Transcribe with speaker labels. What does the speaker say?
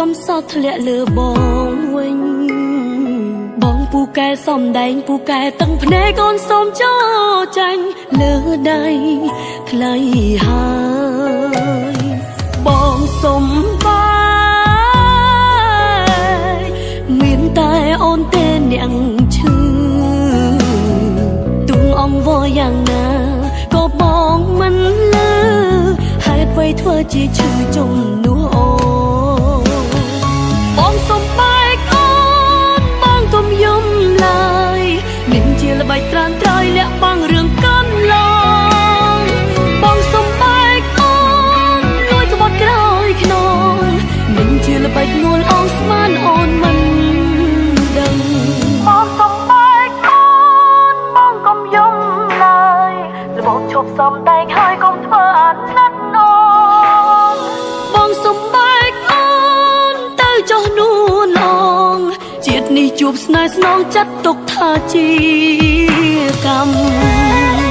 Speaker 1: កំសត់ធ្លាក់លើបងវិញបងពូកែសំដែងពូកែតឹងភ្នែកកូនសូមចោចាញ់លើដៃថ្លៃហើយបងសុំបាយមានតែអូនទេអ្នកឈឺទុំអងវយ៉ាងណាក៏បងមិនលឺហេតុអ្វីធ្វើជាឈឺជំនួសអូបងសុំបែកអូនបងកុំយំឡើយមានជាល្បិចត្រានត្រយលាក់បាំងរឿងកាន់ឡងបងសុំបែកអូនលួយក្បត់ក្រោយខ្នងមានជាល្បិចនួលអងស្មានអូនមិនដឹងបងសុំបែកអូនបងកុំយំឡើយល្បងឈប់សំដែងហើយកុំធ្វើអាណិតអូនបងសុំបែកអូនទៅចុះនួនអងជាតិនេះជួបស្នេហ៍ស្នងចាត់ទុកថាជាកម្ម